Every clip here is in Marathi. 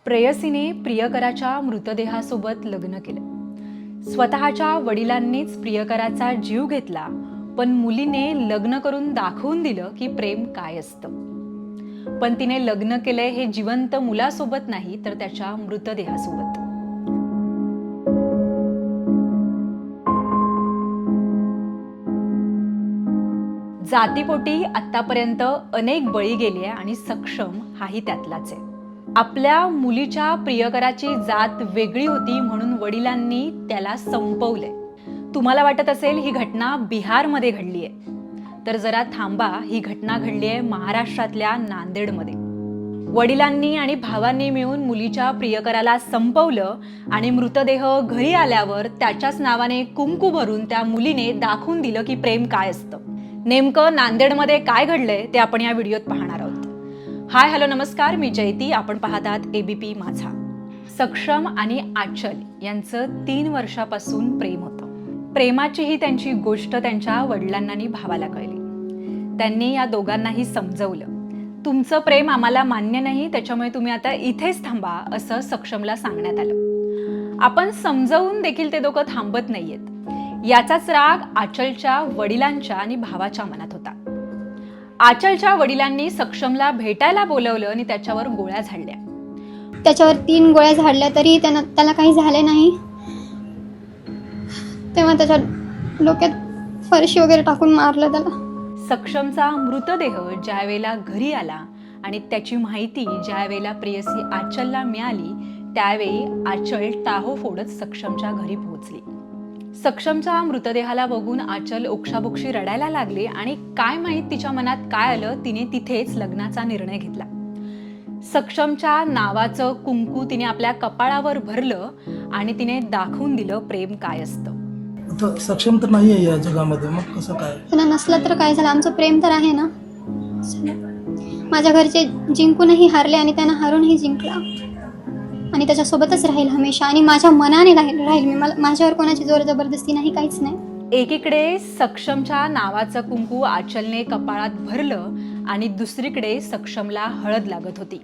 प्रेयसीने प्रियकराच्या मृतदेहासोबत लग्न केलं. स्वतःच्या वडिलांनीच प्रियकराचा जीव घेतला, पण मुलीने लग्न करून दाखवून दिलं की प्रेम काय असतं. पण तिने लग्न केलंय हे जिवंत मुलासोबत नाही, तर त्याच्या मृतदेहासोबत. जातीपोटी आतापर्यंत अनेक बळी गेले आणि सक्षम हाही त्यातलाच आहे. आपल्या मुलीच्या प्रियकराची जात वेगळी होती म्हणून वडिलांनी त्याला संपवलंय. तुम्हाला वाटत असेल ही घटना बिहारमध्ये घडली आहे, तर जरा थांबा. ही घटना घडली आहे महाराष्ट्रातल्या नांदेडमध्ये. वडिलांनी आणि भावांनी मिळून मुलीच्या प्रियकराला संपवलं आणि मृतदेह घरी आल्यावर त्याच्याच नावाने कुंकू भरून त्या मुलीने दाखवून दिलं की प्रेम काय असतं. नेमकं नांदेडमध्ये काय घडलंय ते आपण या व्हिडिओत पाहणार आहोत. हाय, हॅलो, नमस्कार. मी जयती. आपण पाहत आहात एबीपी माझा. सक्षम आणि आचल यांचं 3 वर्षापासून प्रेम होतं. प्रेमाची ही त्यांची गोष्ट त्यांच्या वडिलांना आणि भावाला कळली. त्यांनी या दोघांनाही समजवलं, तुमचं प्रेम आम्हाला मान्य नाही, त्याच्यामुळे तुम्ही आता इथेच थांबा, असं सक्षमला सांगण्यात आलं. आपण समजवून देखील ते दोघं थांबत नाहीयेत. याचाच राग आचलच्या वडिलांच्या आणि भावाच्या मनात होता. आचलच्या वडिलांनी सक्षमला भेटायला बोलवलं आणि त्याच्यावर गोळ्या झाडल्या. त्याच्यावर 3 गोळ्या झाडल्या तरी त्याला काही झाले नाही. तेव्हा त्याच्या डोक्यात फरशी वगैरे टाकून मारलं त्याला. सक्षमचा मृतदेह ज्या वेळेला घरी आला आणि त्याची माहिती ज्या वेळेला प्रेयसी आचलला मिळाली, त्यावेळी आचल टाहो फोडत सक्षमच्या घरी पोहोचली. सक्षमच्या मृतदेहाला बघून आचल ओक्साबोक्शी रडायला लागली आणि काय माहित तिच्या मनात काय आलं, तिने तिथेच लग्नाचा निर्णय घेतला. सक्षमच्या नावाचं कुंकू तिने आपल्या कपाळावर भरलं आणि तिने दाखवून दिलं प्रेम काय असतं. सक्षम तर नाही आहे या जगामध्ये, मग कसं काय? त्यांना नसलं तर काय झालं, आमचं प्रेम तर आहे ना. माझ्या घरचे जिंकूनही हारले आणि त्यांना हारूनही जिंकला आणि त्याच्यासोबतच राहील हमेशा आणि माझ्या मनाने राहील मी. माझ्यावर कोणाची जोर जबरदस्ती नाही, काहीच नाही. एकीकडे सक्षमच्या नावाचं कुंकू आचलने कपाळात भरलं आणि दुसरीकडे सक्षमला हळद लागत होती.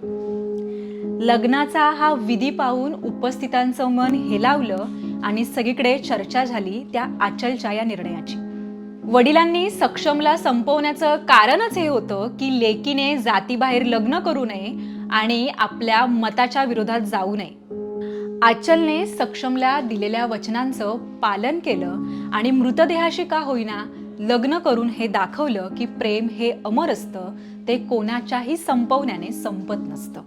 लग्नाचा हा विधी पाहून उपस्थितांचं मन हेलावलं आणि सगळीकडे चर्चा झाली त्या आचलच्या या निर्णयाची. वडिलांनी सक्षमला संपवण्याचं कारणच हे होतं की लेकीने जातीबाहेर लग्न करू नये आणि आपल्या मताच्या विरोधात जाऊ नये. आचलने सक्षमला दिलेल्या वचनांचं पालन केलं आणि मृतदेहाशी का होईना लग्न करून हे दाखवलं की प्रेम हे अमर असतं, ते कोणाच्याही संपवण्याने संपत नसतं.